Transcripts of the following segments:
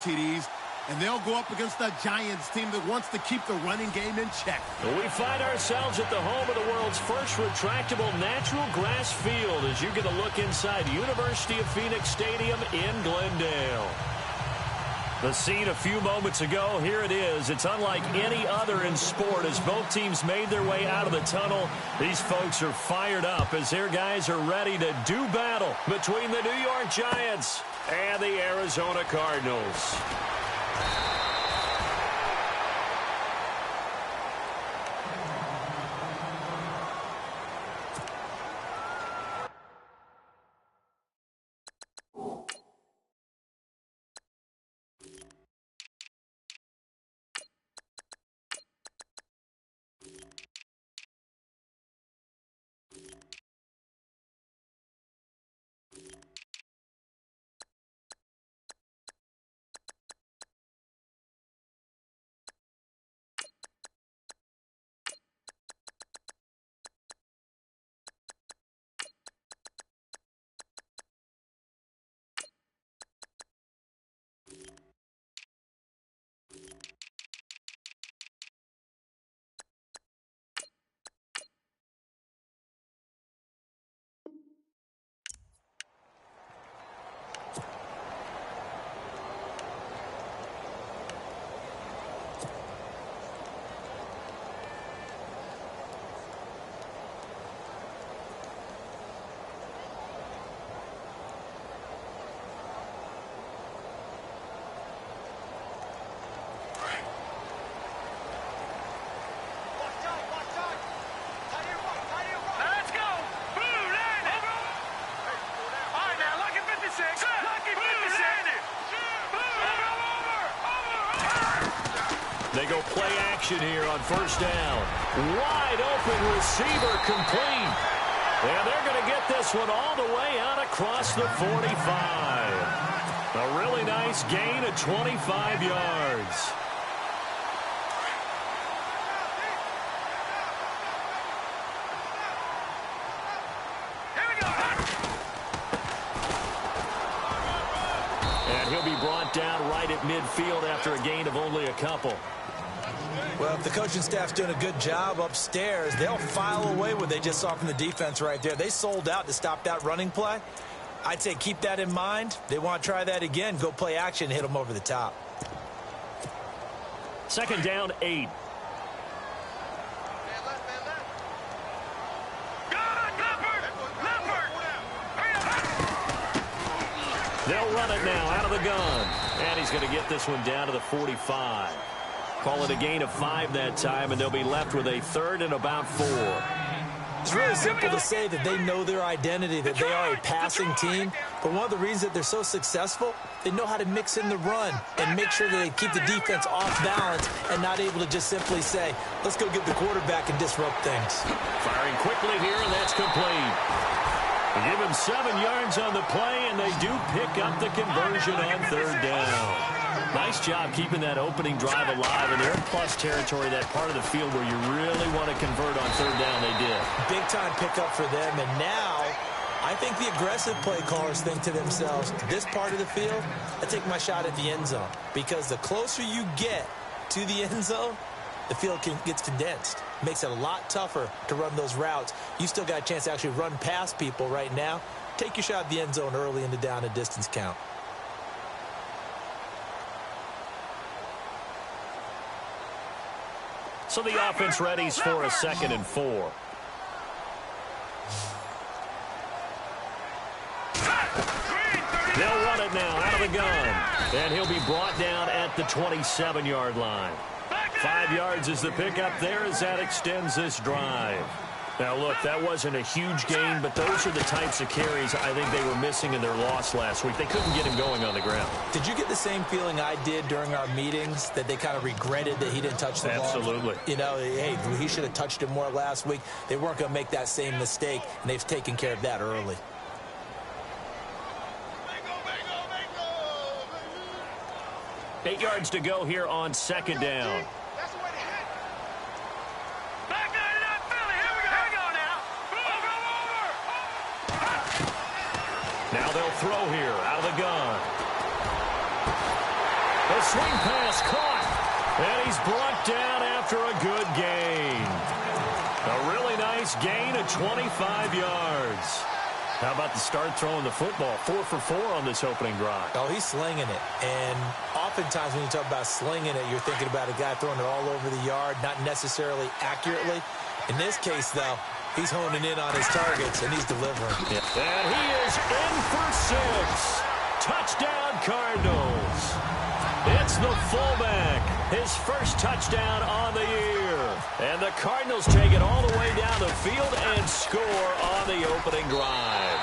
TDs, and they'll go up against a Giants team that wants to keep the running game in check. We find ourselves at the home of the world's first retractable natural grass field as you get a look inside University of Phoenix Stadium in Glendale. The scene a few moments ago, here it is. It's unlike any other in sport as both teams made their way out of the tunnel. These folks are fired up as their guys are ready to do battle between the New York Giants and the Arizona Cardinals. They go play action here on first down. Wide open receiver complete. And they're going to get this one all the way out across the 45. A really nice gain of 25 yards. And he'll be brought down right at midfield after a gain of only a couple. Well, if the coaching staff's doing a good job upstairs, they'll file away what they just saw from the defense right there. They sold out to stop that running play. I'd say keep that in mind. They want to try that again. Go play action, hit them over the top. Second down, 8. They'll run it now out of the gun. And he's going to get this one down to the 45. Call it a gain of 5 that time, and they'll be left with a third and about 4. It's really simple to say that they know their identity, that they are a passing team. But one of the reasons that they're so successful, they know how to mix in the run and make sure that they keep the defense off balance and not able to just simply say, let's go get the quarterback and disrupt things. Firing quickly here, and that's complete. They give him 7 yards on the play, and they do pick up the conversion on third down. Nice job keeping that opening drive alive, and they're in plus territory, that part of the field where you really want to convert on third down. They did. Big-time pickup for them, and now I think the aggressive play callers think to themselves, this part of the field, I take my shot at the end zone, because the closer you get to the end zone, the field gets condensed. Makes it a lot tougher to run those routes. You still got a chance to actually run past people right now. Take your shot at the end zone early in the down and distance count. So the offense readies for a 2nd and 4. They'll run it now out of the gun. And he'll be brought down at the 27-yard line. 5 yards is the pickup there as that extends this drive. Now, look, that wasn't a huge gain, but those are the types of carries I think they were missing in their loss last week. They couldn't get him going on the ground. Did you get the same feeling I did during our meetings, that they kind of regretted that he didn't touch the ball? Absolutely. You know, hey, he should have touched it more last week. They weren't going to make that same mistake, and they've taken care of that early. Eight yards to go here on second down. Now they'll throw here out of the gun. The swing pass caught. And he's brought down after a good gain. A really nice gain of 25 yards. How about the start throwing the football? 4 for 4 on this opening drive. Oh, he's slinging it. And oftentimes when you talk about slinging it, you're thinking about a guy throwing it all over the yard, not necessarily accurately. In this case, though, he's honing in on his targets, and he's delivering. Yeah. And he is in for 6. Touchdown, Cardinals. It's the fullback. His first touchdown on the year. And the Cardinals take it all the way down the field and score on the opening drive.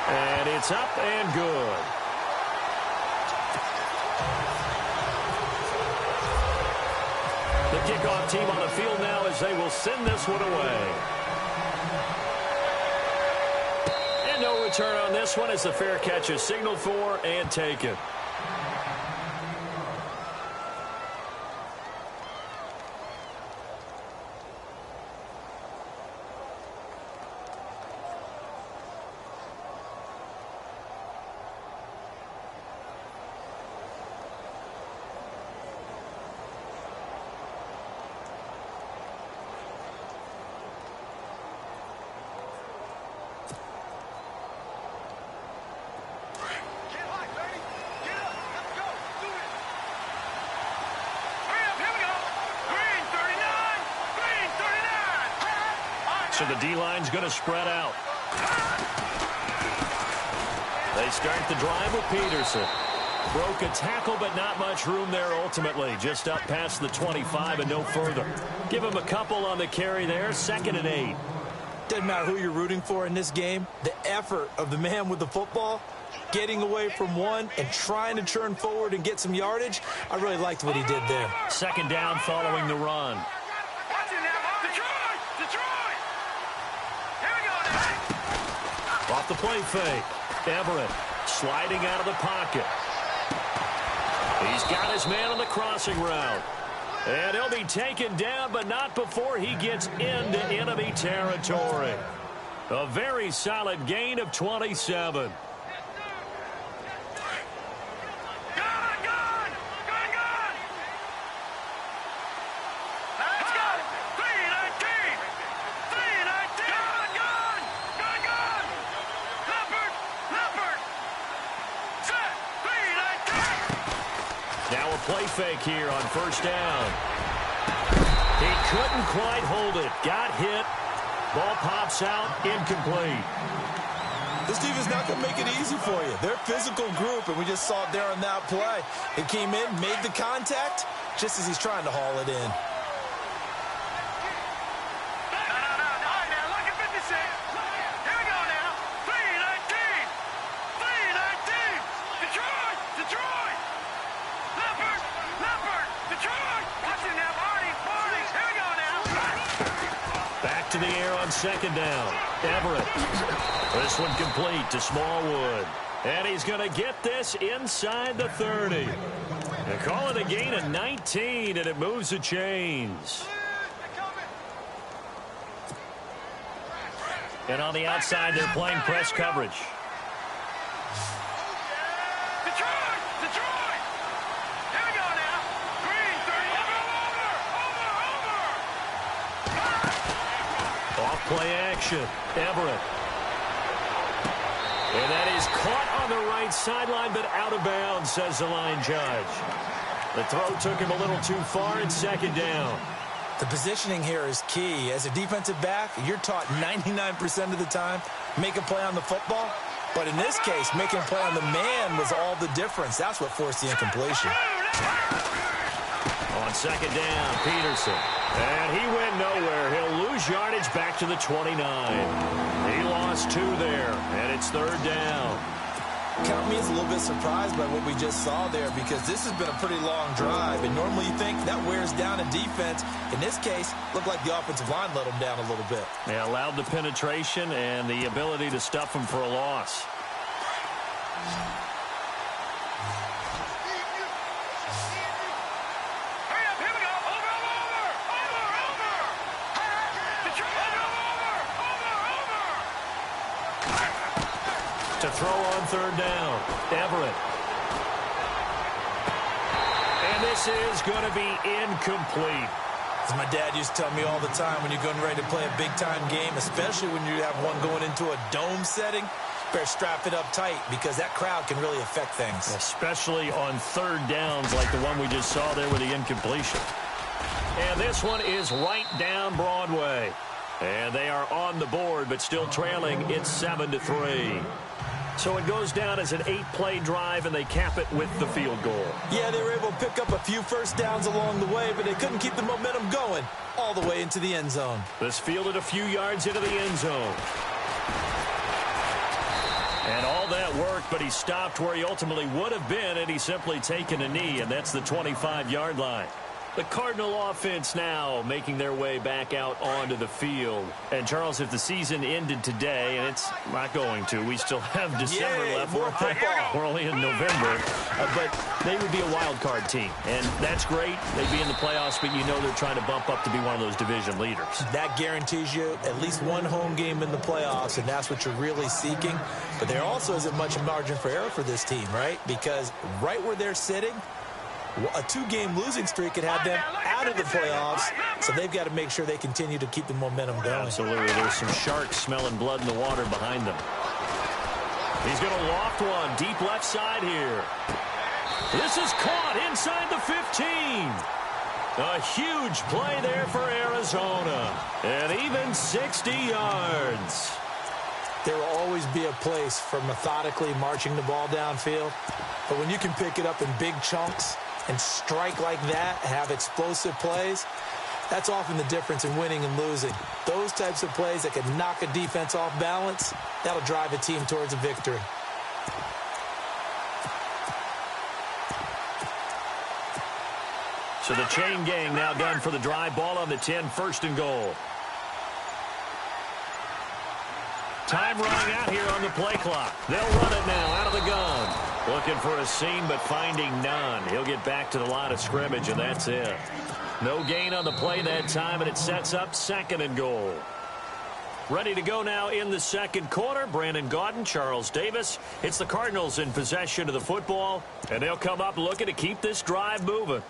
And it's up and good. The kickoff team on the field now as they will send this one away. And no return on this one as the fair catch is signaled for and taken. So the D-line's going to spread out. They start the drive with Peterson. Broke a tackle, but not much room there ultimately. Just up past the 25 and no further. Give him a couple on the carry there. 2nd and 8. Doesn't matter who you're rooting for in this game. The effort of the man with the football, getting away from one and trying to turn forward and get some yardage, I really liked what he did there. 2nd down following the run. Off the play fake. Everett sliding out of the pocket. He's got his man on the crossing route. And he'll be taken down, but not before he gets into enemy territory. A very solid gain of 27. Play fake here on 1st down. He couldn't quite hold it. Got hit. Ball pops out. Incomplete. This team is not going to make it easy for you. They're a physical group, and we just saw it there on that play. It came in, made the contact, just as he's trying to haul it in. To the air on 2nd down. Everett. This one complete to Smallwood. And he's going to get this inside the 30. They call it a gain of 19, and it moves the chains. And on the outside, they're playing press coverage. Play action. Everett. And that is caught on the right sideline, but out of bounds, says the line judge. The throw took him a little too far. It's 2nd down. The positioning here is key. As a defensive back, you're taught 99% of the time, make a play on the football. But in this case, making a play on the man was all the difference. That's what forced the incompletion. On 2nd down, Peterson. And he went nowhere. He'll lose yardage back to the 29. He lost 2 there, and it's 3rd down. Count me as a little bit surprised by what we just saw there, because this has been a pretty long drive, and normally you think that wears down a defense. In this case, looked like the offensive line let him down a little bit. They allowed the penetration and the ability to stuff him for a loss. To throw on 3rd down. Everett. this is going to be incomplete. As my dad used to tell me all the time, when you're getting ready to play a big-time game, especially when you have one going into a dome setting, better strap it up tight because that crowd can really affect things. Especially on third downs like the one we just saw there with the incompletion. And this one is right down Broadway. And they are on the board, but still trailing. It's 7-3. So it goes down as an 8-play drive, and they cap it with the field goal. Yeah, they were able to pick up a few first downs along the way, but they couldn't keep the momentum going all the way into the end zone. This fielded a few yards into the end zone. And all that worked, but he stopped where he ultimately would have been, and he's simply taken a knee, and that's the 25-yard line. The Cardinal offense now making their way back out onto the field. And, Charles, if the season ended today, and it's not going to, we still have December left. We're only in November. But they would be a wild card team. And that's great. They'd be in the playoffs, but you know they're trying to bump up to be one of those division leaders. That guarantees you at least one home game in the playoffs, and that's what you're really seeking. But there also isn't much margin for error for this team, right? Because right where they're sitting, a 2-game losing streak could have them out of the playoffs, so they've got to make sure they continue to keep the momentum going. Absolutely. There's some sharks smelling blood in the water behind them. He's going to loft one deep left side here. This is caught inside the 15. A huge play there for Arizona. And even 60 yards. There will always be a place for methodically marching the ball downfield, but when you can pick it up in big chunks and strike like that, have explosive plays, that's often the difference in winning and losing. Those types of plays that can knock a defense off balance, that'll drive a team towards a victory. So the chain gang now done for the drive. Ball on the 10, 1st and goal. Time running out here on the play clock. They'll run it now out of the gun. Looking for a seam, but finding none. He'll get back to the line of scrimmage, and that's it. No gain on the play that time, and it sets up 2nd and goal. Ready to go now in the second quarter. Brandon Gaudin, Charles Davis. It's the Cardinals in possession of the football, and they'll come up looking to keep this drive moving.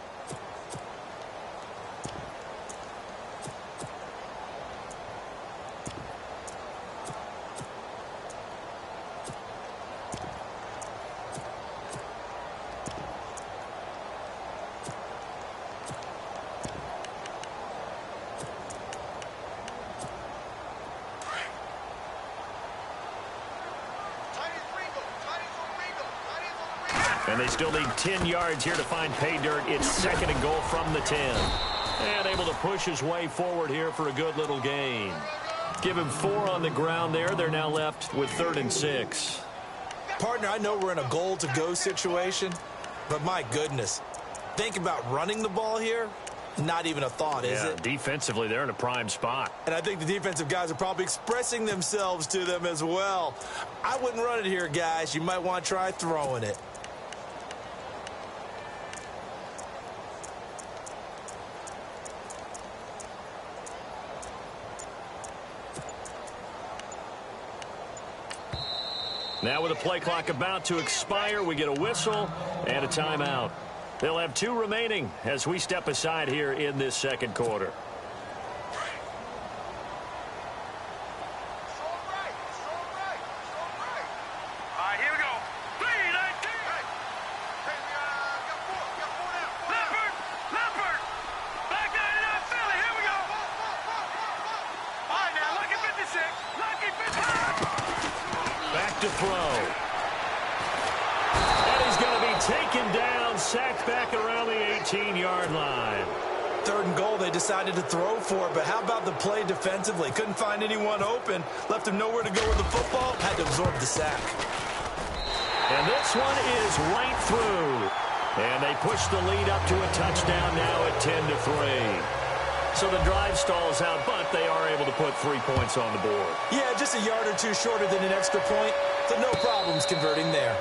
And they still need 10 yards here to find pay dirt. It's 2nd and goal from the 10. And able to push his way forward here for a good little gain. Give him 4 on the ground there. They're now left with 3rd and 6. Partner, I know we're in a goal-to-go situation, but my goodness, think about running the ball here. Not even a thought, is it? Defensively, they're in a prime spot. And I think the defensive guys are probably expressing themselves to them as well. I wouldn't run it here, guys. You might want to try throwing it. Now with the play clock about to expire, we get a whistle and a timeout. They'll have 2 remaining as we step aside here in this second quarter. To throw. And he's going to be taken down, sacked back around the 18-yard line. 3rd and goal, they decided to throw for it, but how about the play defensively? Couldn't find anyone open, left him nowhere to go with the football, had to absorb the sack. And this one is right through. And they push the lead up to a touchdown now at 10-3. So the drive stalls out, but they are able to put 3 points on the board. Yeah, just a yard or 2 shorter than an extra point, so no problems converting there.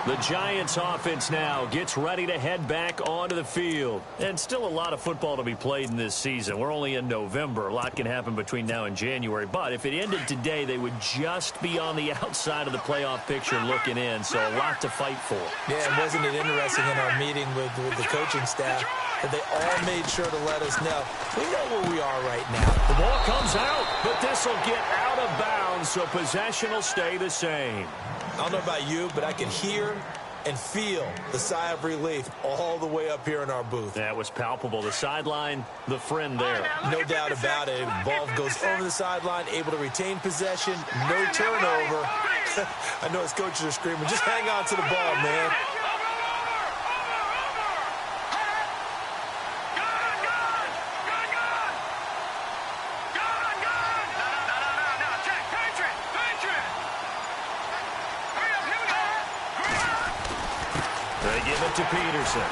The Giants offense now gets ready to head back onto the field. And still a lot of football to be played in this season. We're only in November. A lot can happen between now and January. But if it ended today, they would just be on the outside of the playoff picture looking in. So a lot to fight for. Yeah, and wasn't it interesting in our meeting with the coaching staff that they all made sure to let us know we know where we are right now. The ball comes out, but this will get out of bounds, so possession will stay the same. I don't know about you, but I can hear and feel the sigh of relief all the way up here in our booth. That was palpable. The sideline, the friend there. No doubt about it. Ball goes over the sideline, able to retain possession, no turnover. I know his coaches are screaming, just hang on to the ball, man. To Peterson.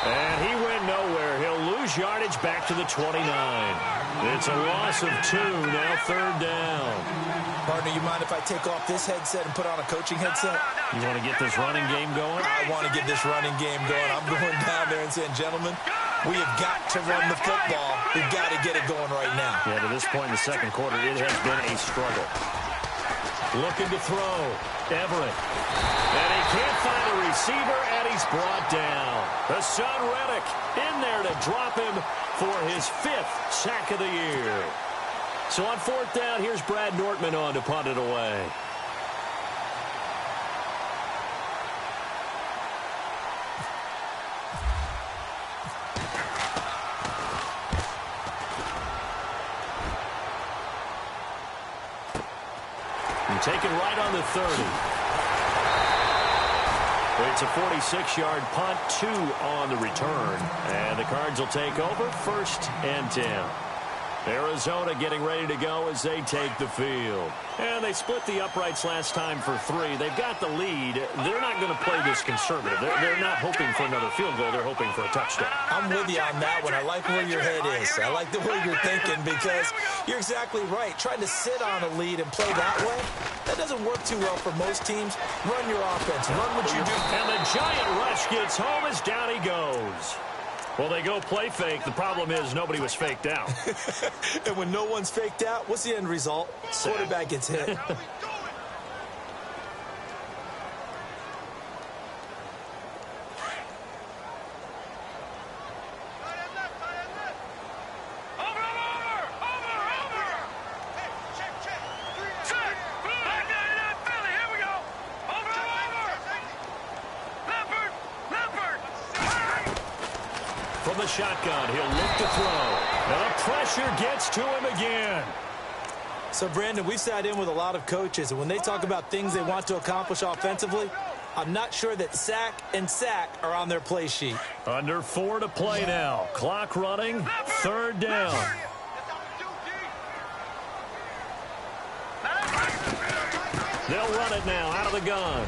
And he went nowhere. He'll lose yardage back to the 29. It's a loss of 2, now 3rd down. Partner, you mind if I take off this headset and put on a coaching headset? You want to get this running game going? I want to get this running game going. I'm going down there and saying, gentlemen, we have got to run the football. We've got to get it going right now. Yeah, to this point in the second quarter, it has been a struggle. Looking to throw. Everett. And he can't find a receiver, and he's brought down. Hassan Reddick in there to drop him for his 5th sack of the year. So on 4th down, here's Brad Nortman on to punt it away. And taken right on the 30. It's a 46-yard punt, 2 on the return. And the Cards will take over, 1st and 10. Arizona getting ready to go as they take the field. And they split the uprights last time for 3. They've got the lead. They're not going to play this conservative. They're not hoping for another field goal. They're hoping for a touchdown. I'm with you on that one. I like where your head is. I like the way you're thinking because you're exactly right. Trying to sit on a lead and play that way, that doesn't work too well for most teams. Run your offense. Run what you do. And the giant rush gets home as down he goes. Well, they go play fake. The problem is nobody was faked out. And when no one's faked out, what's the end result? Quarterback gets hit. From the shotgun, he'll look to throw. And the pressure gets to him again. So, Brandon, we've sat in with a lot of coaches, and when they talk about things they want to accomplish offensively, I'm not sure that sack and sack are on their play sheet. Under 4 to play now. Clock running. 3rd down. They'll run it now out of the gun.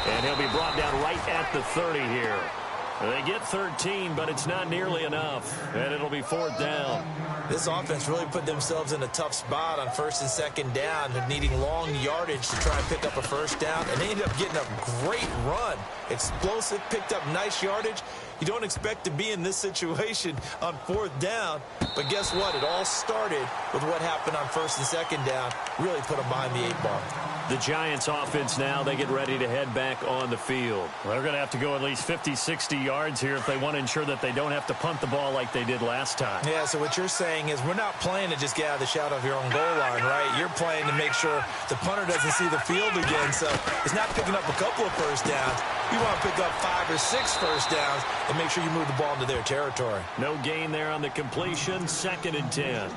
And he'll be brought down right at the 30 here. They get 13, but it's not nearly enough. And it'll be 4th down. This offense really put themselves in a tough spot on 1st and 2nd down, needing long yardage to try and pick up a 1st down. And they ended up getting a great run. Explosive, picked up nice yardage. You don't expect to be in this situation on 4th down. But guess what? It all started with what happened on 1st and 2nd down. Really put them behind the 8 ball. The Giants offense now, they get ready to head back on the field. Well, they're going to have to go at least 50, 60 yards here if they want to ensure that they don't have to punt the ball like they did last time. Yeah, so what you're saying is we're not playing to just get out of the shadow of your own goal line, right? You're playing to make sure the punter doesn't see the field again. So it's not picking up a couple of 1st downs. You want to pick up 5 or 6 1st downs and make sure you move the ball into their territory. No gain there on the completion. 2nd and 10.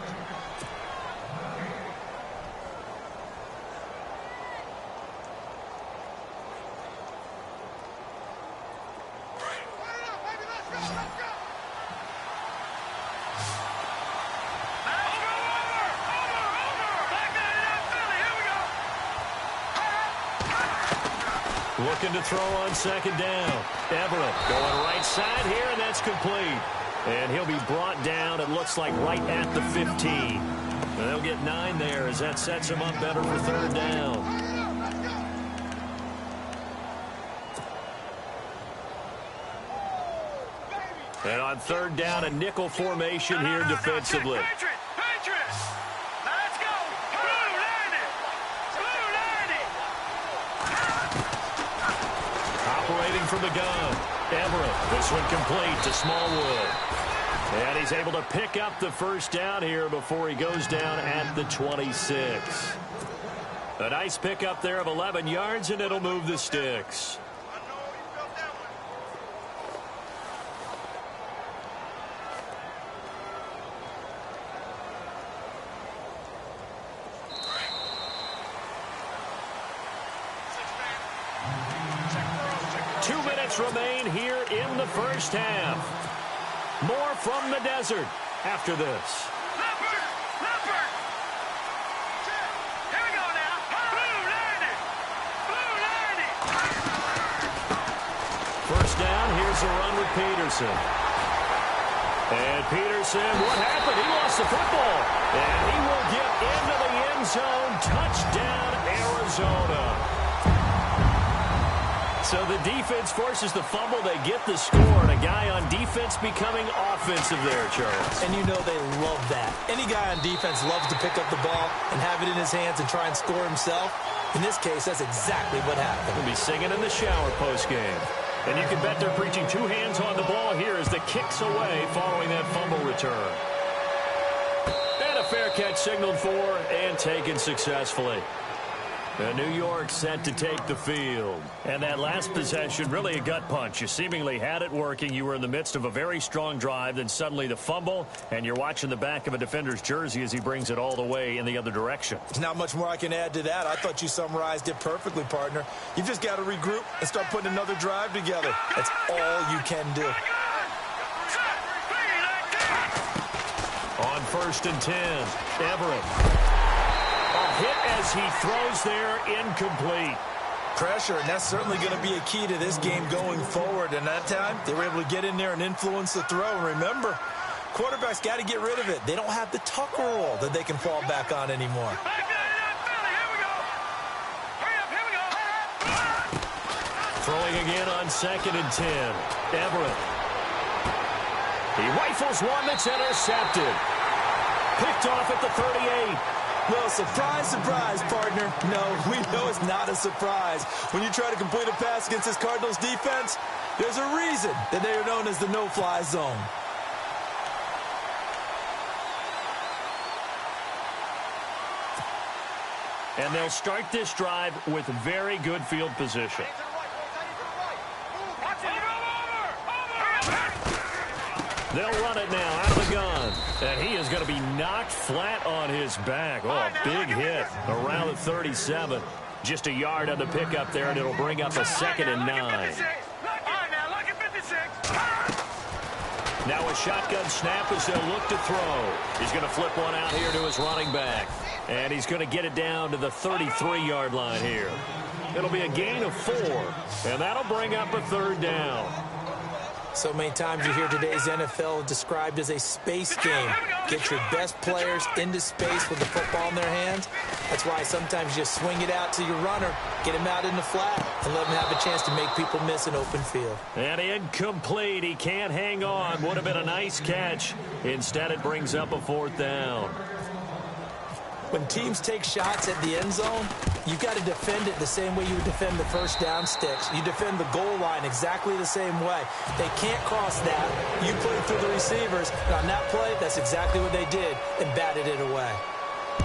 Looking to throw on 2nd down. Everett going right side here, and that's complete. And he'll be brought down, it looks like, right at the 15. And they'll get 9 there as that sets him up better for 3rd down. And on third down, a nickel formation here defensively. Operating from the gun. Everett. This one complete to Smallwood. And he's able to pick up the first down here before he goes down at the 26. A nice pickup there of 11 yards, and it'll move the sticks. Remain here in the first half. More from the desert after this. Here we go now. First down, here's a run with Peterson. And Peterson, what happened? He lost the football. And he will get into the end zone. Touchdown, Arizona. So the defense forces the fumble. They get the score, and a guy on defense becoming offensive there, Charles. And you know they love that. Any guy on defense loves to pick up the ball and have it in his hands and try and score himself. In this case, that's exactly what happened. He'll be singing in the shower postgame. And you can bet they're preaching two hands on the ball here as the kick's away following that fumble return. And a fair catch signaled for and taken successfully. And New York set to take the field. And that last possession, really a gut punch. You seemingly had it working. You were in the midst of a very strong drive. Then suddenly the fumble, and you're watching the back of a defender's jersey as he brings it all the way in the other direction. There's not much more I can add to that. I thought you summarized it perfectly, partner. You've just got to regroup and start putting another drive together. That's all you can do. On 1st and 10, Everett. Hit as he throws there, incomplete. Pressure, and that's certainly going to be a key to this game going forward. And that time, they were able to get in there and influence the throw. And remember, quarterbacks got to get rid of it. They don't have the tuck roll that they can fall back on anymore. Throwing again on 2nd and 10. Everett. He rifles one that's intercepted. Picked off at the 38. Well, surprise, surprise, partner. No, we know it's not a surprise. When you try to complete a pass against this Cardinals defense, there's a reason that they are known as the no-fly zone. And they'll start this drive with very good field position. They'll run it now out of the gun. And he is going to be knocked flat on his back. Oh, a big hit around the 37. Just a yard on the pickup there, and it'll bring up a 2nd and 9. Now a shotgun snap as they'll look to throw. He's going to flip one out here to his running back. And he's going to get it down to the 33-yard line here. It'll be a gain of 4. And that'll bring up a 3rd down. So many times you hear today's NFL described as a space game. Get your best players into space with the football in their hands. That's why sometimes you just swing it out to your runner, get him out in the flat, and let him have a chance to make people miss an open field. And incomplete. He can't hang on. Would have been a nice catch. Instead, it brings up a 4th down. When teams take shots at the end zone, you've got to defend it the same way you would defend the first down sticks. You defend the goal line exactly the same way. They can't cross that. You play through the receivers. And on that play, that's exactly what they did and batted it away.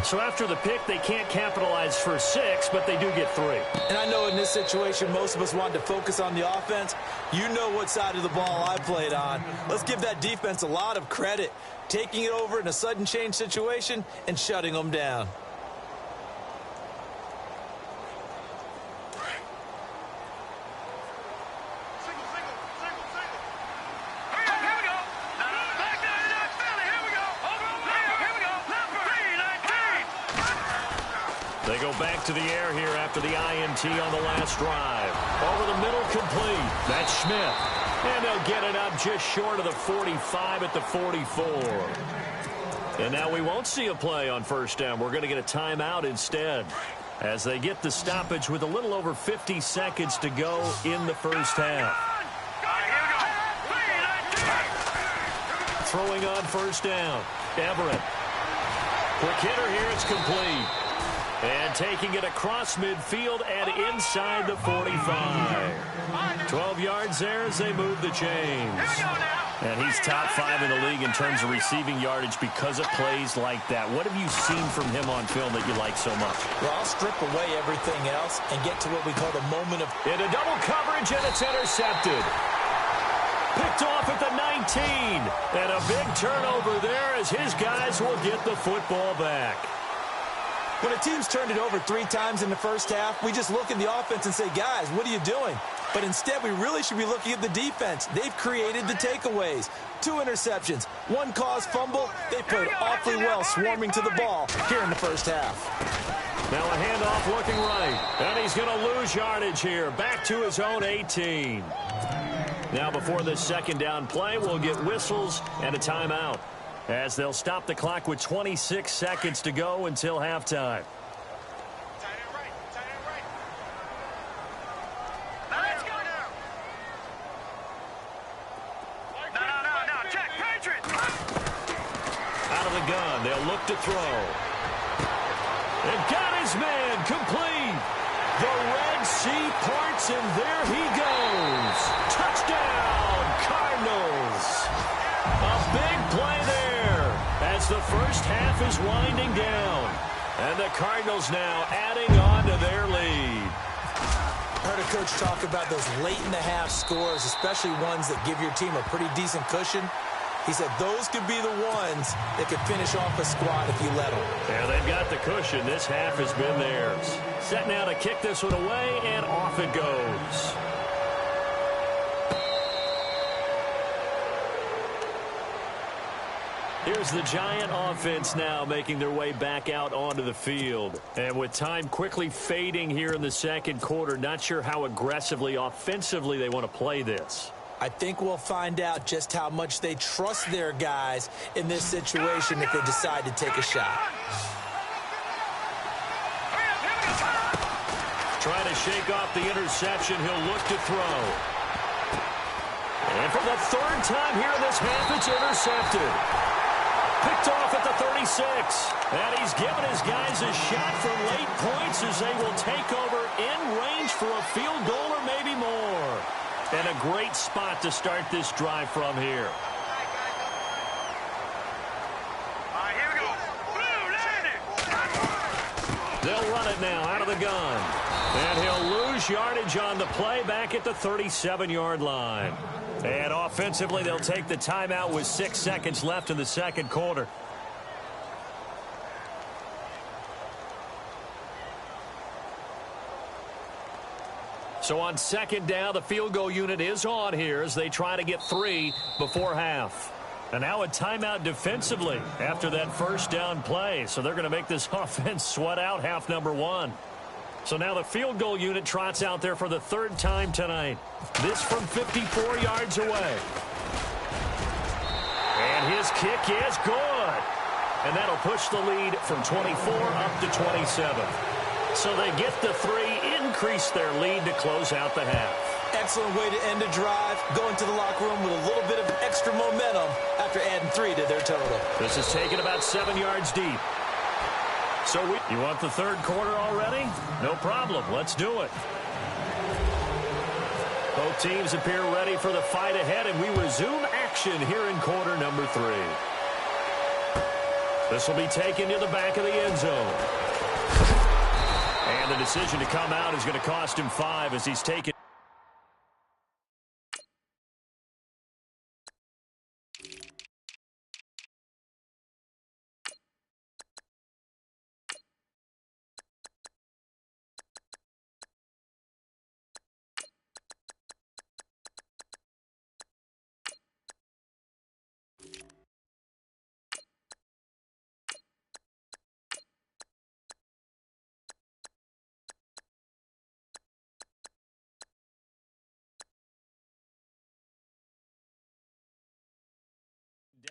So after the pick, they can't capitalize for 6, but they do get 3. And I know in this situation, most of us wanted to focus on the offense. You know what side of the ball I played on. Let's give that defense a lot of credit, taking it over in a sudden change situation and shutting them down. They go back to the air here after the INT on the last drive. Over the middle, complete. That's Schmidt. And they'll get it up just short of the 45 at the 44. And now we won't see a play on 1st down. We're going to get a timeout instead as they get the stoppage with a little over 50 seconds to go in the first half. throwing on first down. Everett. Quick hitter here. It's complete. And taking it across midfield and inside the 45. 12 yards there as they move the chains. And he's top 5 in the league in terms of receiving yardage because of plays like that. What have you seen from him on film that you like so much? Well, I'll strip away everything else and get to what we call the moment of... Into double coverage, and it's intercepted. Picked off at the 19. And a big turnover there as his guys will get the football back. When a team's turned it over 3 times in the first half, we just look at the offense and say, guys, what are you doing? But instead, we really should be looking at the defense. They've created the takeaways. 2 interceptions, 1 caused fumble. They played awfully well swarming to the ball here in the first half. Now a handoff looking right. And he's going to lose yardage here. Back to his own 18. Now before this second down play, we'll get whistles and a timeout, as they'll stop the clock with 26 seconds to go until halftime. Out of the gun, they'll look to throw. And got his man complete. The Red Sea parts, and there he goes. Touchdown, Cardinals. A big play there as the first half is winding down. And the Cardinals now adding on to their lead. I heard a coach talk about those late-in-the-half scores, especially ones that give your team a pretty decent cushion. He said those could be the ones that could finish off a squad if you let them. Yeah, they've got the cushion. This half has been theirs. Set now to kick this one away, and off it goes. Here's the Giant offense now making their way back out onto the field. And with time quickly fading here in the second quarter, not sure how aggressively, offensively they want to play this. I think we'll find out just how much they trust their guys in this situation if they decide to take a shot. Trying to shake off the interception. He'll look to throw. And for the 3rd time here in this half, it's intercepted. Picked off at the 36. And he's given his guys a shot for late points as they will take over in range for a field goal or maybe more. And a great spot to start this drive from here. Here we go. Blue, landing. They'll run it now out of the gun. And he'll lose yardage on the play back at the 37-yard line. And offensively, they'll take the timeout with 6 seconds left in the second quarter. So on second down, the field goal unit is on here as they try to get 3 before half. And now a timeout defensively after that first down play. So they're going to make this offense sweat out half number 1. So now the field goal unit trots out there for the 3rd time tonight. This from 54 yards away. And his kick is good. And that'll push the lead from 24 up to 27. So they get the 3, increase their lead to close out the half. Excellent way to end a drive. Go into the locker room with a little bit of extra momentum after adding 3 to their total. This is taken about 7 yards deep. So you want the 3rd quarter already? No problem. Let's do it. Both teams appear ready for the fight ahead, and we resume action here in quarter number 3. This will be taken to the back of the end zone. And the decision to come out is going to cost him 5 as he's taken.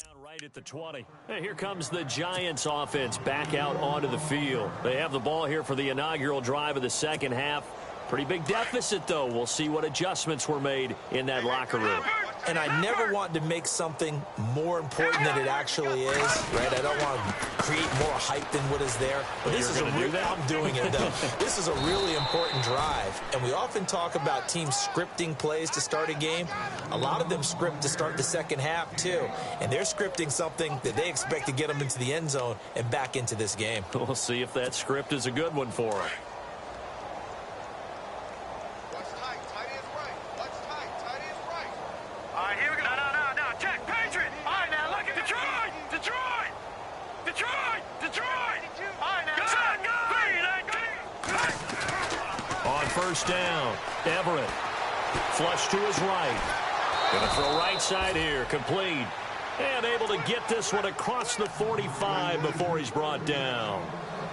Down right at the 20. And here comes the Giants offense back out onto the field. They have the ball here for the inaugural drive of the second half. Pretty big deficit, though. We'll see what adjustments were made in that locker room. and I never want to make something more important than it actually is, right? I don't want to create more hype than what is there. But this is I'm doing it, though. This is a really important drive, and we often talk about teams scripting plays to start a game. A lot of them script to start the second half, too, and they're scripting something that they expect to get them into the end zone and back into this game. We'll see if that script is a good one for them. First down, Everett. Flush to his right. Going to throw right side here, complete. And able to get this one across the 45 before he's brought down.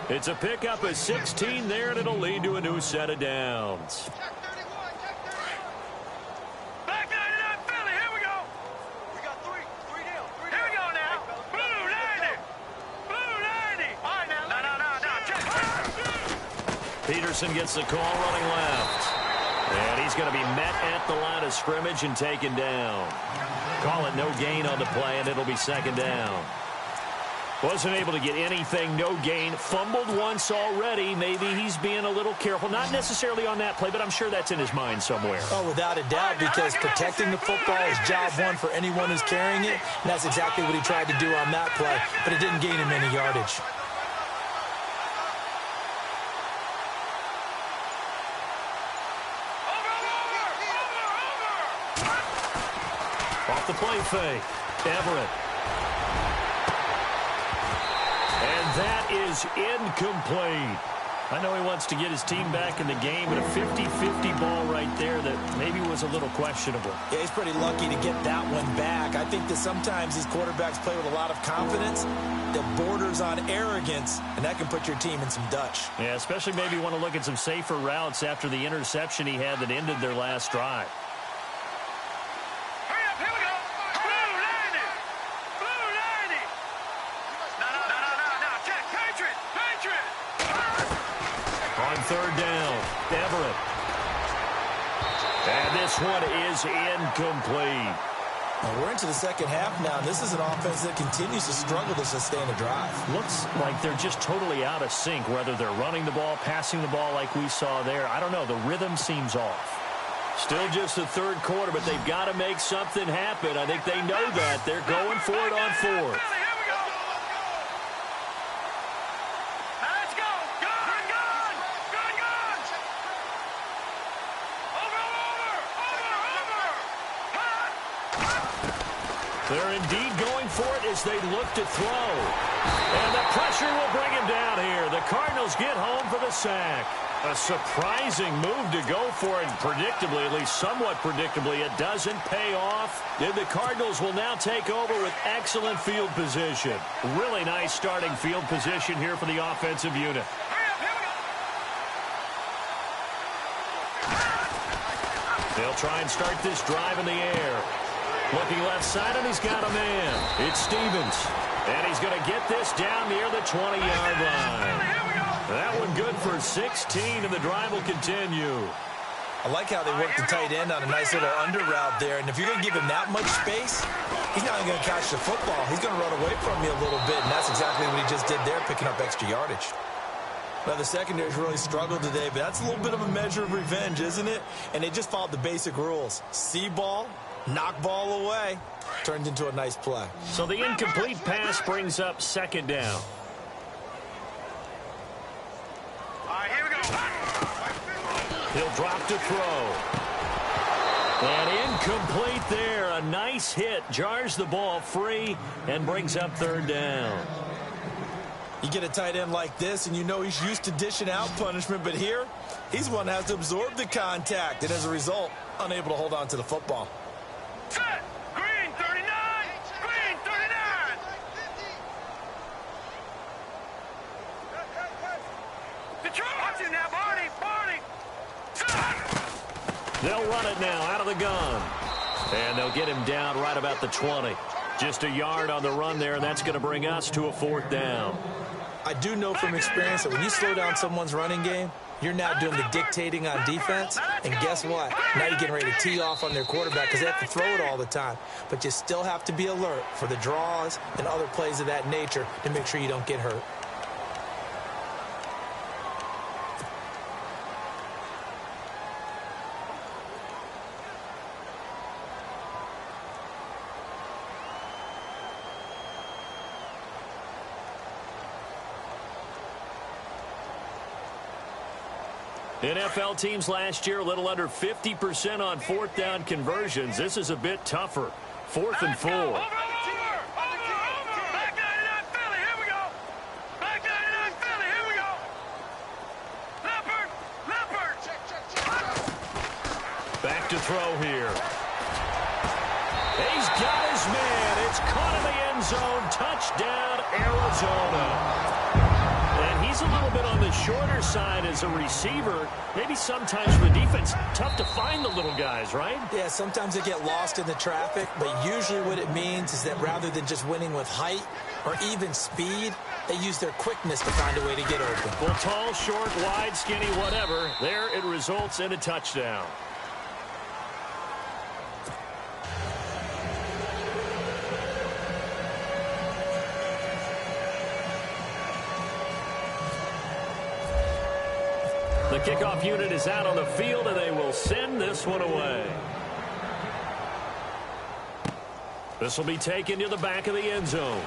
It's a pickup of 16 there, and it'll lead to a new set of downs. Back 99 Philly, here we go. We got three down. Here we go now. Blue 90. Blue 90. All right, now. No. Check. Peterson gets the call running left. And he's going to be met at the line of scrimmage and taken down. Call it no gain on the play, and it'll be second down. Wasn't able to get anything, no gain. Fumbled once already. Maybe he's being a little careful. Not necessarily on that play, but I'm sure that's in his mind somewhere. Oh, without a doubt, because protecting the football is job one for anyone who's carrying it. And that's exactly what he tried to do on that play, but it didn't gain him any yardage. Off the play fake, Everett. And that is incomplete. I know he wants to get his team back in the game, but a 50-50 ball right there that maybe was a little questionable. Yeah, he's pretty lucky to get that one back. I think that sometimes these quarterbacks play with a lot of confidence that borders on arrogance, and that can put your team in some Dutch. Yeah, especially maybe want to look at some safer routes after the interception he had that ended their last drive. Third down, Everett. And this one is incomplete. Well, we're into the second half now. This is an offense that continues to struggle to sustain a drive. Looks like they're just totally out of sync, whether they're running the ball, passing the ball like we saw there. I don't know. The rhythm seems off. Still just the third quarter, but they've got to make something happen. I think they know that. They're going for it on fourth. They're indeed going for it as they look to throw. And the pressure will bring him down here. The Cardinals get home for the sack. A surprising move to go for it. Predictably, at least somewhat predictably, it doesn't pay off. And the Cardinals will now take over with excellent field position. Really nice starting field position here for the offensive unit. They'll try and start this drive in the air. Looking left side, and he's got a man. It's Stevens. And he's going to get this down near the 20-yard line. That one good for 16, and the drive will continue. I like how they work the tight end on a nice little under route there. And if you're going to give him that much space, he's not going to catch the football. He's going to run away from you a little bit, and that's exactly what he just did there, picking up extra yardage. Well, the secondary's really struggled today, but that's a little bit of a measure of revenge, isn't it? And they just followed the basic rules. See ball, knock ball away. Turned into a nice play. So the incomplete pass brings up second down. All right, here we go. He'll drop to throw. And incomplete there. A nice hit. Jars the ball free and brings up third down. You get a tight end like this, and you know he's used to dishing out punishment, but here, he's one that has to absorb the contact, and as a result, unable to hold on to the football. Set. Green 39. Green 39. Detroit. Watch him now, Barney. Barney. Set. They'll run it now out of the gun. And they'll get him down right about the 20. Just a yard on the run there, and that's going to bring us to a fourth down. I do know from experience that when you slow down someone's running game, You're now doing the dictating on defense, and guess what? Now you're getting ready to tee off on their quarterback because they have to throw it all the time. But you still have to be alert for the draws and other plays of that nature to make sure you don't get hurt. NFL teams last year a little under 50% on fourth down conversions. This is a bit tougher. 4th and 4. Over. Back 99 Philly, here we go. Back 99 Philly, here we go. Leopard. Back to throw here. He's got his man. It's caught in the end zone. Touchdown, Arizona. And he's a little bit on the shorter side as a receiver. Maybe sometimes for the defense, tough to find the little guys, right? Yeah, sometimes they get lost in the traffic, but usually what it means is that rather than just winning with height or even speed, they use their quickness to find a way to get open. Well, tall, short, wide, skinny, whatever. There it results in a touchdown. The kickoff unit is out on the field, and they will send this one away. This will be taken to the back of the end zone.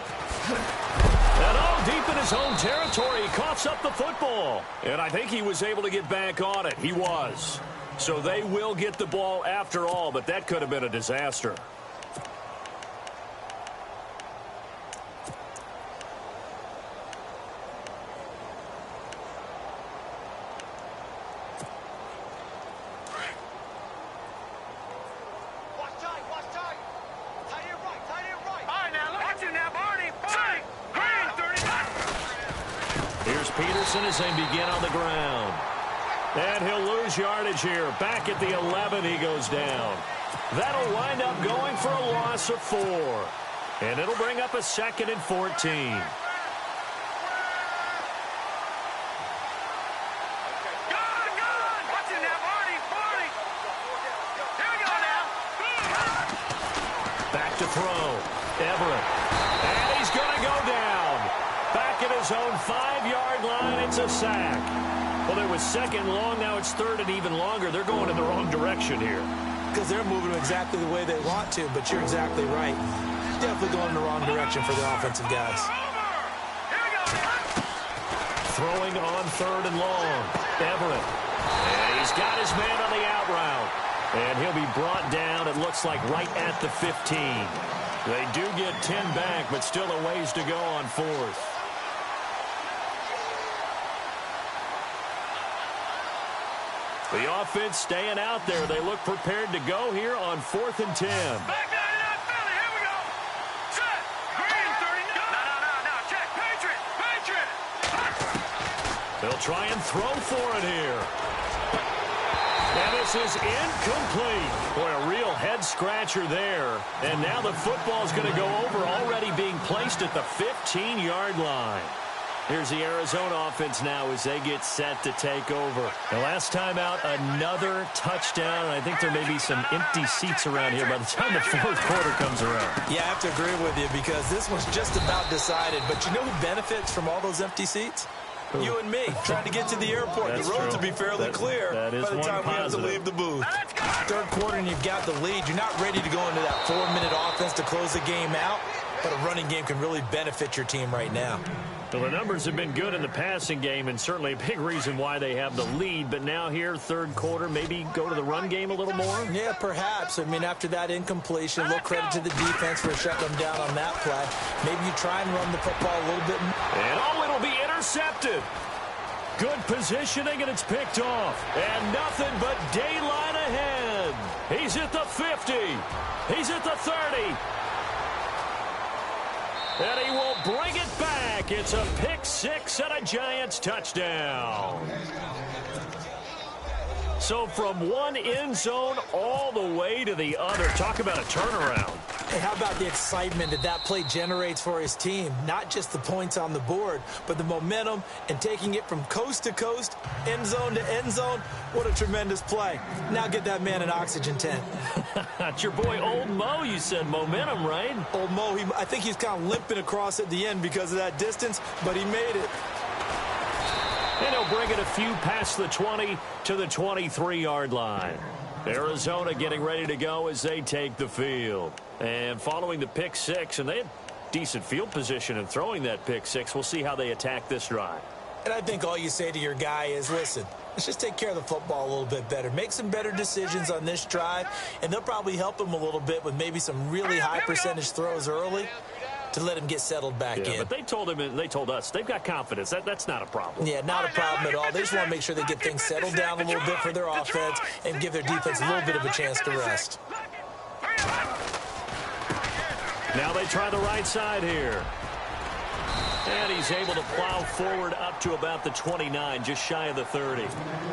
And all deep in his own territory, he coughs up the football. And I think he was able to get back on it. He was. So they will get the ball after all, but that could have been a disaster. As they begin on the ground. And he'll lose yardage here. Back at the 11, he goes down. That'll wind up going for a loss of 4. And it'll bring up a 2nd and 14. Good. Watching now, Barney. Here we go now. Back to throw. Everett. And he's going to go down. Back at his own 5-yard line, it's a sack. Well, there was 2nd long, now it's 3rd and even longer. They're going in the wrong direction here. Because they're moving exactly the way they want to, but you're exactly right. Definitely going in the wrong direction for the offensive guys. Throwing on 3rd and long. Everett. And he's got his man on the out route. And he'll be brought down, it looks like, right at the 15. They do get 10 back, but still a ways to go on 4th. The offense staying out there. They look prepared to go here on 4th and 10. Back 99 Philly, here we go. Check. Green 39. No. Check. Patriot. They'll try and throw for it here. And this is incomplete. Boy, a real head-scratcher there. And now the football's going to go over, already being placed at the 15-yard line. Here's the Arizona offense now as they get set to take over. The last time out, another touchdown. I think there may be some empty seats around here by the time the 4th quarter comes around. Yeah, I have to agree with you because this one's just about decided. But you know who benefits from all those empty seats? Ooh. You and me, trying to get to the airport. That's the roads true. will be fairly clear by the time we have to leave the booth. 3rd quarter and you've got the lead. You're not ready to go into that 4-minute offense to close the game out. But a running game can really benefit your team right now. Well, the numbers have been good in the passing game, and certainly a big reason why they have the lead. But now here, 3rd quarter, maybe go to the run game a little more? Yeah, perhaps. I mean, after that incompletion, a little credit to the defense for shutting them down on that play. Maybe you try and run the football a little bit. And it'll be intercepted. Good positioning, and it's picked off. And nothing but daylight ahead. He's at the 50. He's at the 30. And he will bring it back. It's a pick 6 and a Giants touchdown. So from one end zone all the way to the other. Talk about a turnaround. And how about the excitement that that play generates for his team? Not just the points on the board, but the momentum and taking it from coast to coast, end zone to end zone. What a tremendous play. Now get that man an oxygen tent. It's your boy Old Mo, you said. Momentum, right? Old Mo, I think he's kind of limping across at the end because of that distance, but he made it. And he'll bring it a few past the 20 to the 23-yard line. Arizona getting ready to go as they take the field. And following the pick six, and they had decent field position in throwing that pick six. We'll see how they attack this drive. And I think all you say to your guy is, listen, let's just take care of the football a little bit better. Make some better decisions on this drive, and they'll probably help him a little bit with maybe some really high percentage throws early to let him get settled back in. But they told us they've got confidence. That's not a problem. Yeah, not a problem at all. They just want to make sure they get things settled down a little bit for their offense and give their defense a little bit of a chance to rest. Now they try the right side here. And he's able to plow forward up to about the 29, just shy of the 30.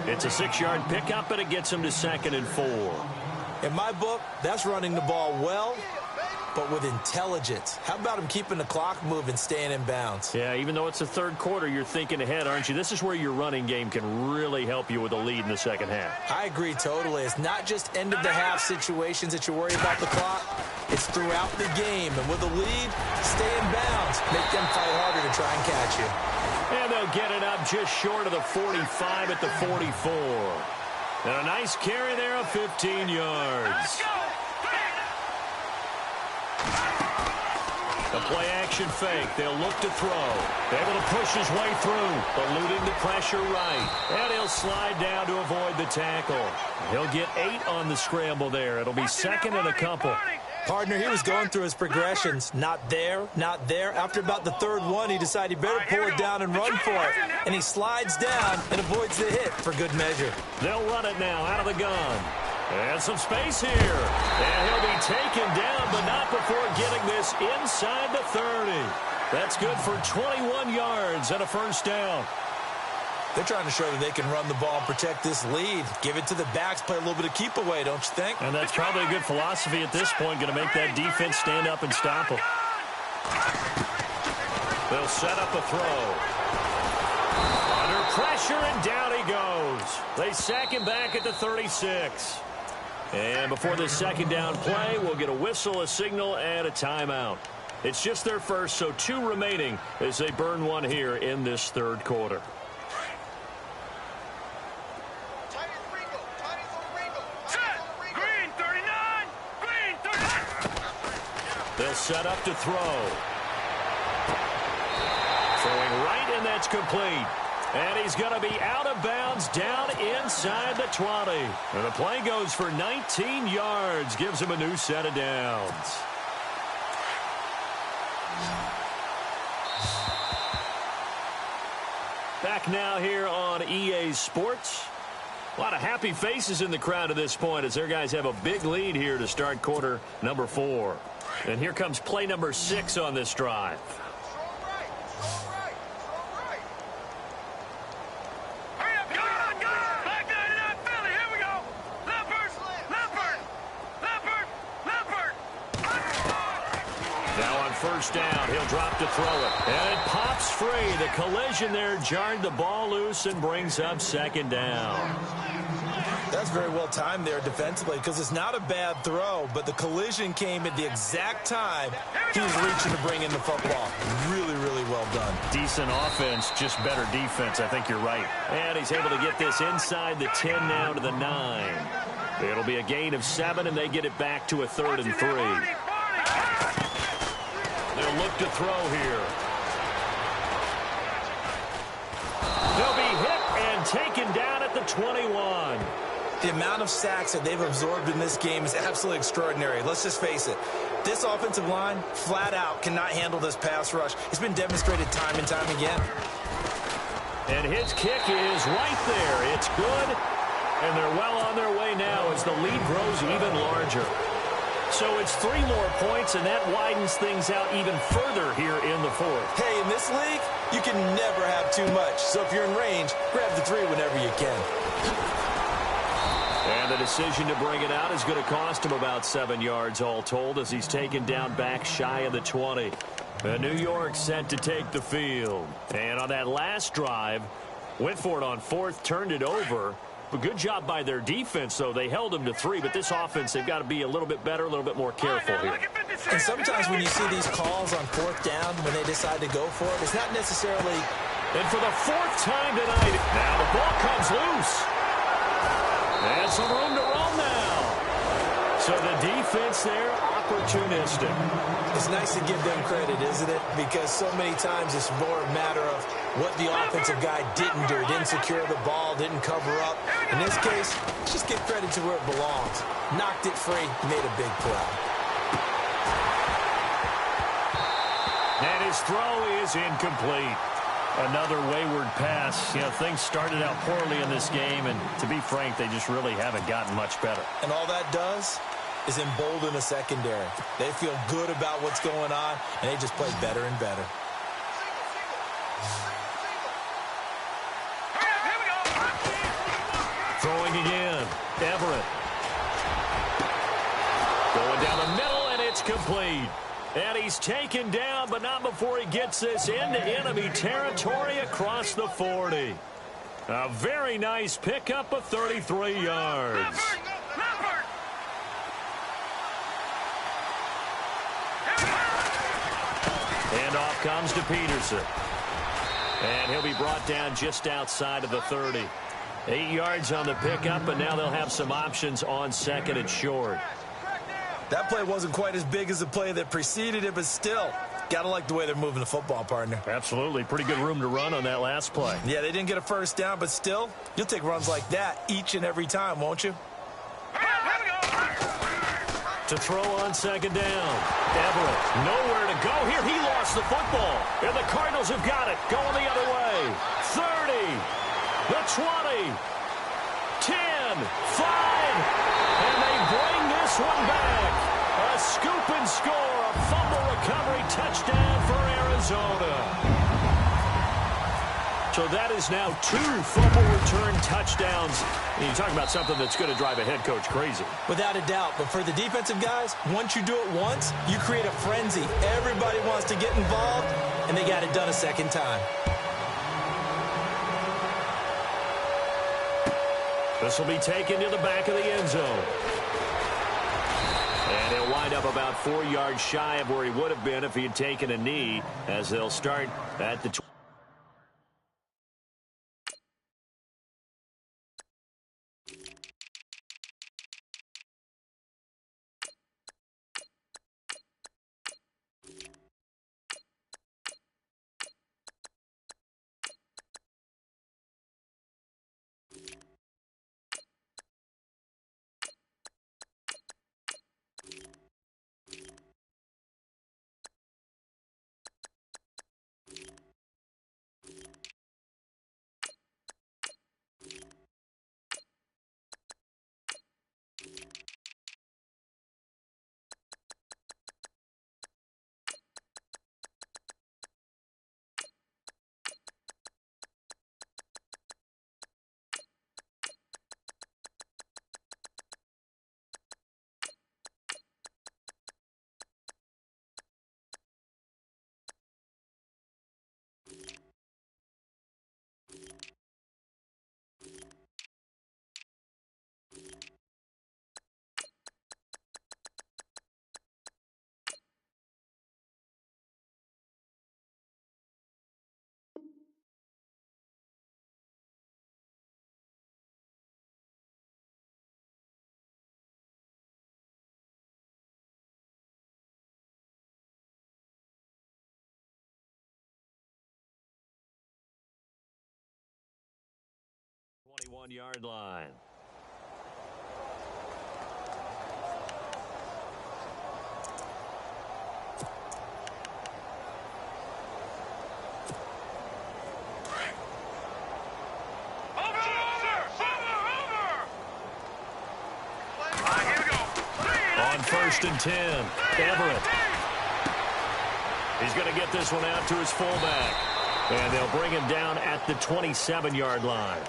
It's a 6-yard pickup, and it gets him to 2nd and 4. In my book, that's running the ball well, but with intelligence. How about him keeping the clock moving, staying in bounds? Yeah, even though it's the third quarter, you're thinking ahead, aren't you? This is where your running game can really help you with a lead in the second half. I agree totally. It's not just end-of-the-half situations that you worry about the clock. It's throughout the game. And with a lead, stay in bounds. Make them fight harder to try and catch you. And they'll get it up just short of the 45 at the 44. And a nice carry there of 15 yards. The play-action fake. They'll look to throw. Able to push his way through. Eluding the pressure right. And he'll slide down to avoid the tackle. He'll get 8 on the scramble there. It'll be 2nd and a couple. Partner, he was going through his progressions. Not there, not there. After about the third one, he decided he better pull it down and run for it. And he slides down and avoids the hit for good measure. They'll run it now out of the gun. And some space here. And he'll be taken down, but not before getting this inside the 30. That's good for 21 yards and a first down. They're trying to show that they can run the ball and protect this lead. Give it to the backs, play a little bit of keep away, don't you think? And that's probably a good philosophy at this point, going to make that defense stand up and stop them. They'll set up a throw. Under pressure, and down he goes. They sack him back at the 36. And before this second down play, we'll get a whistle, a signal, and a timeout. It's just their first, so 2 remaining as they burn one here in this third quarter. They'll set up to throw. Throwing right, and that's complete. And he's going to be out of bounds down inside the 20. And the play goes for 19 yards. Gives him a new set of downs. Back now here on EA Sports. A lot of happy faces in the crowd at this point as their guys have a big lead here to start quarter number 4. And here comes play number 6 on this drive. Now on first down, he'll drop to throw it. And it pops free. The collision there jarred the ball loose and brings up 2nd down. That's very well timed there defensively because it's not a bad throw, but the collision came at the exact time he was reaching to bring in the football. Really, really well done. Decent offense, just better defense. I think you're right. And he's able to get this inside the 10 now to the 9. It'll be a gain of 7, and they get it back to a 3rd and 3. They'll look to throw here. They'll be hit and taken down at the 21. The amount of sacks that they've absorbed in this game is absolutely extraordinary. Let's just face it. This offensive line, flat out, cannot handle this pass rush. It's been demonstrated time and time again. And his kick is right there. It's good. And they're well on their way now as the lead grows even larger. So it's 3 more points, and that widens things out even further here in the 4th. Hey, in this league, you can never have too much. So if you're in range, grab the 3 whenever you can. And the decision to bring it out is going to cost him about 7 yards all told as he's taken down back shy of the 20. And New York set to take the field. And on that last drive, went for it on fourth, turned it over. But good job by their defense, though. They held them to 3, but this offense, they've got to be a little bit better, a little bit more careful here. And sometimes when you see these calls on fourth down, when they decide to go for it, it's not necessarily... And for the 4th time tonight, now the ball comes loose. And some room to run now. So the defense there, opportunistic. It's nice to give them credit, isn't it? Because so many times it's more a matter of what the offensive guy didn't do. Didn't secure the ball, didn't cover up. In this case, just give credit to where it belongs. Knocked it free, made a big play. And his throw is incomplete. Another wayward pass. You know, things started out poorly in this game, and to be frank, they just really haven't gotten much better. And all that does is embolden the secondary. They feel good about what's going on, and they just play better and better. Throwing again. Everett. Going down the middle, and it's complete. And he's taken down, but not before he gets this into enemy territory across the 40. A very nice pickup of 33 yards. And off comes to Peterson. And he'll be brought down just outside of the 30. 8 yards on the pickup, and now they'll have some options on second and short. That play wasn't quite as big as the play that preceded it, but still, got to like the way they're moving the football, partner. Absolutely. Pretty good room to run on that last play. Yeah, they didn't get a first down, but still, you'll take runs like that each and every time, won't you? To throw on second down. Everett, nowhere to go here. He lost the football. And the Cardinals have got it. Going the other way. 30. The 20. 10. 5. And they bring this one back. A scoop and score. A fumble recovery touchdown for Arizona. So that is now 2 fumble return touchdowns. And you talk about something that's going to drive a head coach crazy. Without a doubt. But for the defensive guys, once you do it once, you create a frenzy. Everybody wants to get involved, and they got it done a second time. This will be taken to the back of the end zone. And he'll wind up about 4 yards shy of where he would have been if he had taken a knee, as they'll start at the 20. Yard line. On 1st and 10, Everett. He's going to get this one out to his fullback. And they'll bring him down at the 27-yard line.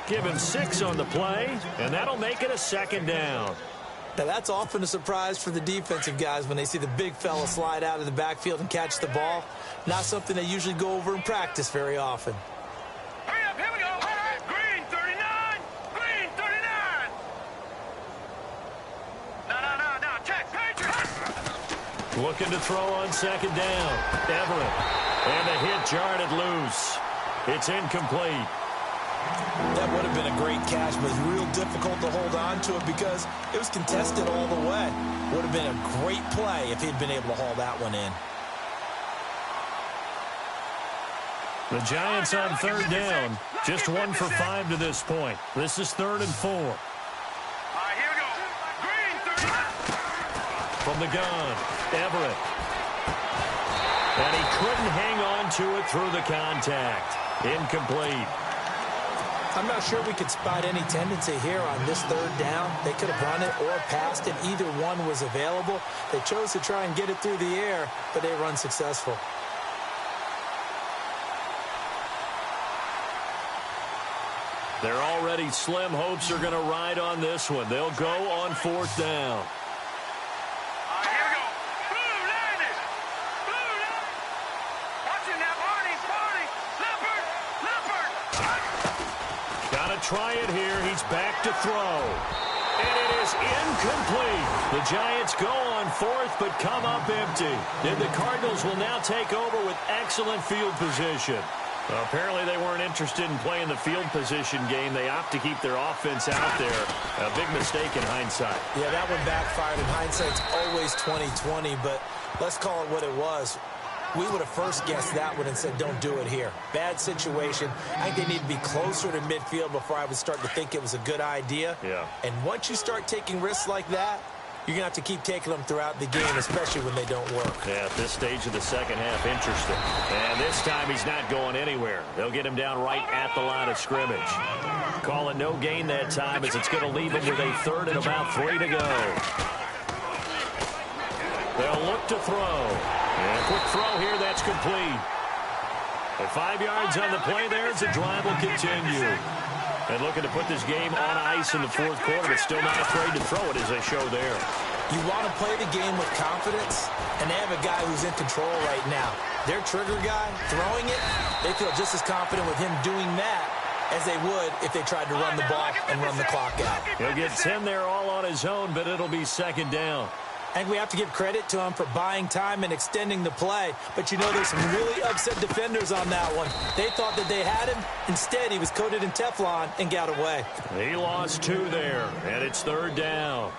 Give him 6 on the play, and that'll make it a 2nd down. Now, that's often a surprise for the defensive guys when they see the big fella slide out of the backfield and catch the ball. Not something they usually go over in practice very often. Hurry up, here we go. Green 39, green 39. No, check, Patriots. Looking to throw on 2nd down. Everett. And the hit jarred loose. It's incomplete. That would have been a great catch, but it's real difficult to hold on to it because it was contested all the way. Would have been a great play if he'd been able to haul that one in. The Giants on 3rd down. Just 1 for 5 to this point. This is 3rd and 4. All right, here we go. Green 39. From the gun, Everett. And he couldn't hang on to it through the contact. Incomplete. I'm not sure we could spot any tendency here on this 3rd down. They could have run it or passed it. Either one was available. They chose to try and get it through the air, but they were unsuccessful. They're already slim hopes are going to ride on this one. They'll go on 4th down. All right, here we go. Blue 90. Blue 90. Watch it now, Barney. Leopard. Got to try it here. He's back to throw. And it is incomplete. The Giants go on 4th, but come up empty. And the Cardinals will now take over with excellent field position. Well, apparently they weren't interested in playing the field position game. They opt to keep their offense out there. A big mistake in hindsight. Yeah, that one backfired. In hindsight's always 20/20, but let's call it what it was. We would have first guessed that one and said, don't do it here. Bad situation. I think they need to be closer to midfield before I would start to think it was a good idea. Yeah. And once you start taking risks like that, you're going to have to keep taking them throughout the game, especially when they don't work. Yeah, at this stage of the 2nd half, interesting. And this time he's not going anywhere. They'll get him down right at the line of scrimmage. Call it no gain that time as it's going to leave him with a 3rd and about 3 to go. They'll look to throw. And a quick throw here, that's complete. At 5 yards on the play there, the drive will continue. And looking to put this game on ice in the 4th quarter, but still not afraid to throw it as they show there. You want to play the game with confidence, and they have a guy who's in control right now. Their trigger guy, throwing it, they feel just as confident with him doing that as they would if they tried to run the ball and run the clock out. He'll get 10 there all on his own, but it'll be 2nd down. And we have to give credit to him for buying time and extending the play. But you know, there's some really upset defenders on that one. They thought that they had him. Instead, he was coated in Teflon and got away. He lost 2 there, and it's 3rd down.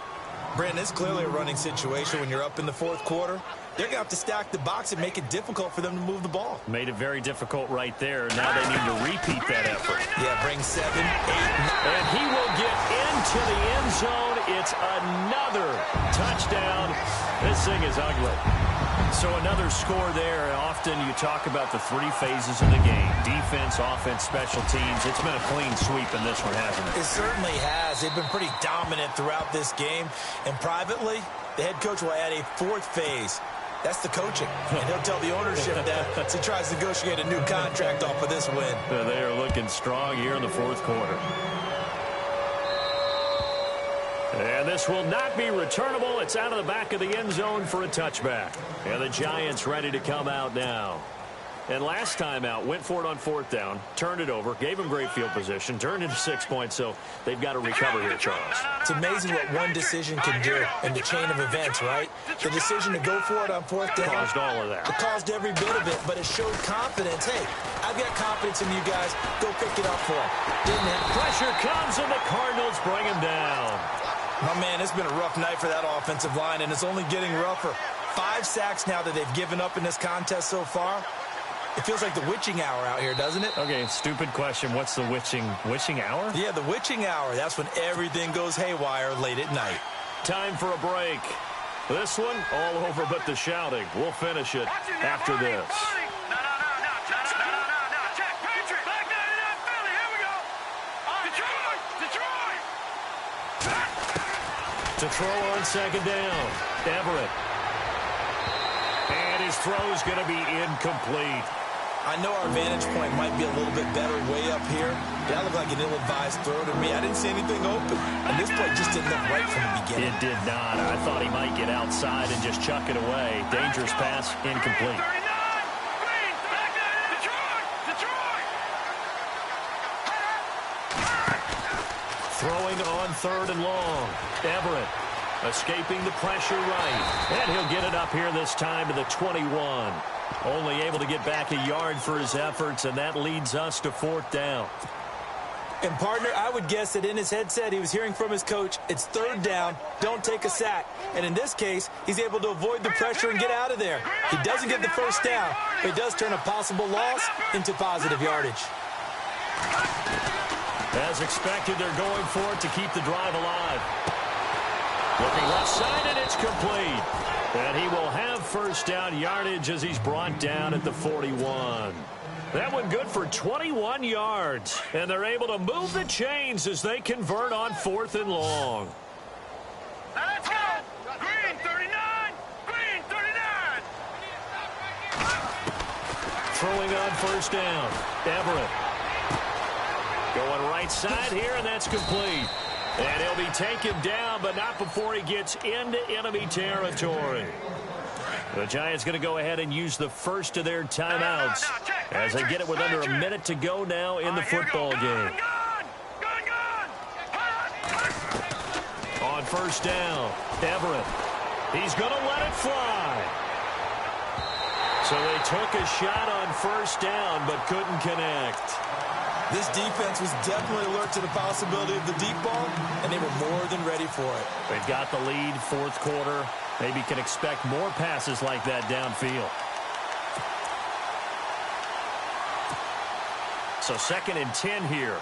Brandon, it's clearly a running situation when you're up in the 4th quarter. They're going to have to stack the box and make it difficult for them to move the ball. Made it very difficult right there. Now they need to repeat that effort. Yeah, bring 7, 8, 9. And he will get into the end zone. It's another touchdown. This thing is ugly. So another score there. Often you talk about the 3 phases of the game. Defense, offense, special teams. It's been a clean sweep in this one, hasn't it? It certainly has. They've been pretty dominant throughout this game. And privately, the head coach will add a 4th phase. That's the coaching. And he'll tell the ownership that as he tries to negotiate a new contract off of this win. They are looking strong here in the 4th quarter. And this will not be returnable. It's out of the back of the end zone for a touchback. And the Giants ready to come out now. And last time out, went for it on 4th down, turned it over, gave him great field position, turned into 6 points, so they've got to recover here, Charles. It's amazing what one decision can do in the chain of events, right? The decision to go for it on 4th down. Caused all of that. It caused every bit of it, but it showed confidence. Hey, I've got confidence in you guys. Go pick it up for them. Didn't have pressure comes, and the Cardinals bring him down. My man, it's been a rough night for that offensive line, and it's only getting rougher. 5 sacks now that they've given up in this contest so far. It feels like the witching hour out here, doesn't it? Okay, stupid question. What's the witching hour? Yeah, the witching hour. That's when everything goes haywire late at night. Time for a break. This one, all over but the shouting. We'll finish it after this. Check, Patriot. Black 99 Philly, here we go. Detroit. To throw on 2nd down, Everett. And his throw is going to be incomplete. I know our vantage point might be a little bit better way up here, but that looked like an ill-advised throw to me. I didn't see anything open, and this play just didn't look right from the beginning. It did not. I thought he might get outside and just chuck it away. Dangerous pass, incomplete. Throwing on 3rd and long. Everett escaping the pressure right. And he'll get it up here this time to the 21. Only able to get back a yard for his efforts, and that leads us to 4th down. And, partner, I would guess that in his headset he was hearing from his coach, it's 3rd down, don't take a sack. And in this case, he's able to avoid the pressure and get out of there. He doesn't get the 1st down, but he does turn a possible loss into positive yardage. As expected, they're going for it to keep the drive alive. Looking left side, and it's complete. And he will have 1st down yardage as he's brought down at the 41. That one good for 21 yards. And they're able to move the chains as they convert on 4th and long. Let's go! Green 39! Green 39! Throwing on 1st down. Everett. Going right side here, and that's complete. And he'll be taken down, but not before he gets into enemy territory. The Giants going to go ahead and use the first of their timeouts as they get it with under a minute to go now in the football game. On 1st down, Everett. He's going to let it fly. So they took a shot on 1st down, but couldn't connect. This defense was definitely alert to the possibility of the deep ball, and they were more than ready for it. They've got the lead, 4th quarter. Maybe can expect more passes like that downfield. So 2nd and 10 here.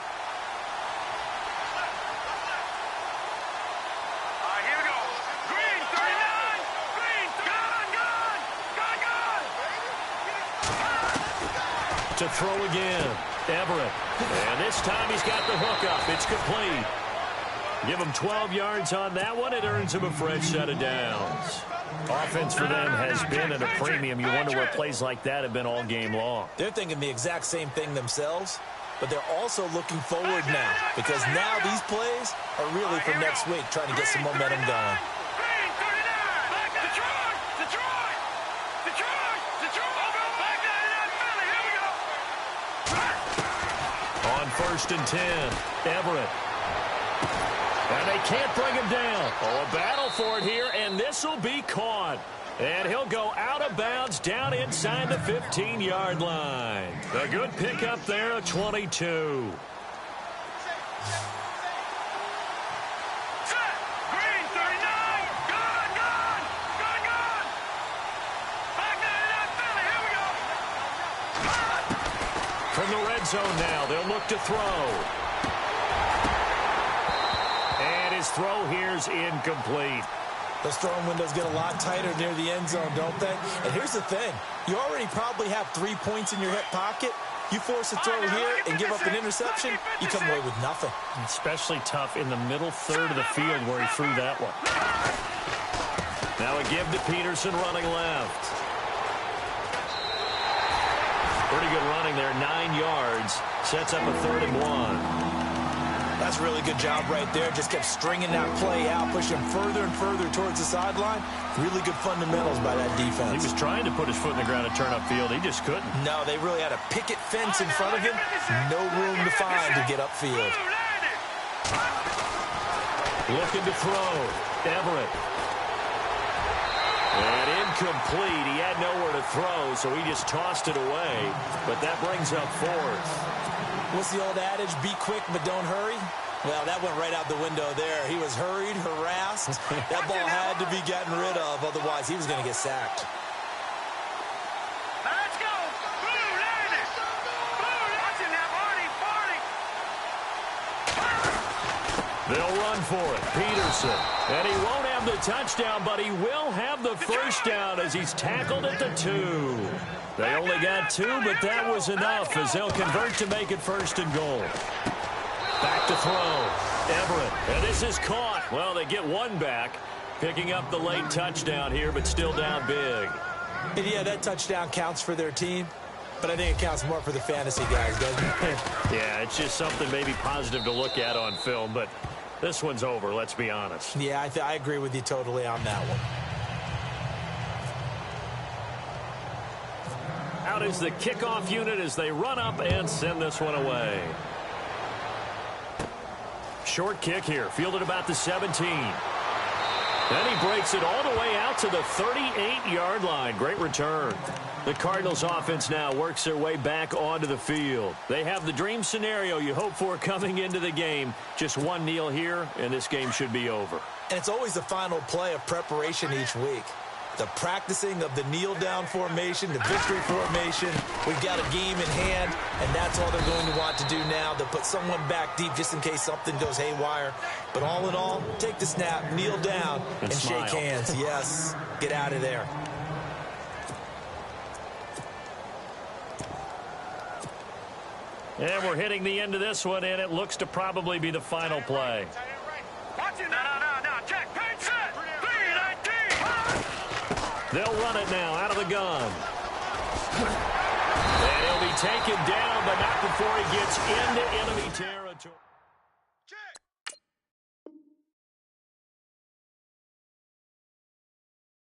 Here we go. Green 39! Green, gone! To throw again, Everett. And this time he's got the hook up. It's complete. Give him 12 yards on that one. It earns him a fresh set of downs. Offense for them has been at a premium. You wonder where plays like that have been all game long. They're thinking the exact same thing themselves, but they're also looking forward now because now these plays are really for next week, trying to get some momentum going. Green 39! Detroit! Detroit! Detroit! Detroit! Back 99 Philly! Here we go! On 1st and 10, Everett. And they can't bring him down. Oh, a battle for it here, and this will be caught. And he'll go out of bounds down inside the 15-yard line. A good pickup there at 22. Set! Green 39! Gone! Gone! Gone! Gone! Back 99 Philly! Here we go! From the red zone now, they'll look to throw. His throw here's incomplete. Those throwing windows get a lot tighter near the end zone, don't they? And here's the thing. You already probably have 3 points in your hip pocket. You force a throw here and give up an interception, you come away with nothing. Especially tough in the middle third of the field where he threw that one. Now a give to Peterson running left. Pretty good running there, 9 yards. Sets up a 3rd and 1. That's a really good job right there. Just kept stringing that play out, pushing further and further towards the sideline. Really good fundamentals by that defense. He was trying to put his foot in the ground and turn upfield. He just couldn't. No, they really had a picket fence in front of him. No room to find to get upfield. Looking to throw. Everett. And incomplete. He had nowhere to throw, so he just tossed it away. But that brings up 4th. What's the old adage? Be quick, but don't hurry. Well, that went right out the window there. He was hurried, harassed. That ball had to be gotten rid of, otherwise he was going to get sacked. Let's go! Blue, landed! Blue, watching that party! They'll run for it. Peterson. And he won't have the touchdown, but he will have the 1st down as he's tackled at the 2. They only got 2, but that was enough as they'll convert to make it 1st and goal. Back to throw. Everett. And this is caught. Well, they get 1 back. Picking up the late touchdown here, but still down big. And yeah, that touchdown counts for their team. But I think it counts more for the fantasy guys, doesn't it? Yeah, it's just something maybe positive to look at on film, but this one's over, let's be honest. Yeah, I agree with you totally on that one. Out is the kickoff unit as they run up and send this one away. Short kick here, fielded about the 17. Then he breaks it all the way out to the 38-yard line. Great return. The Cardinals offense now works their way back onto the field. They have the dream scenario you hope for coming into the game. Just one kneel here, and this game should be over. And it's always the final play of preparation each week. The practicing of the kneel-down formation, the victory formation. We've got a game in hand, and that's all they're going to want to do now. They'll put someone back deep just in case something goes haywire. But all in all, take the snap, kneel down, and shake hands. Yes, get out of there. And we're hitting the end of this one, and it looks to probably be the final play. Watch it. No. Check. Paint set. 3-19. They'll run it now out of the gun. And he'll be taken down, but not before he gets into enemy territory.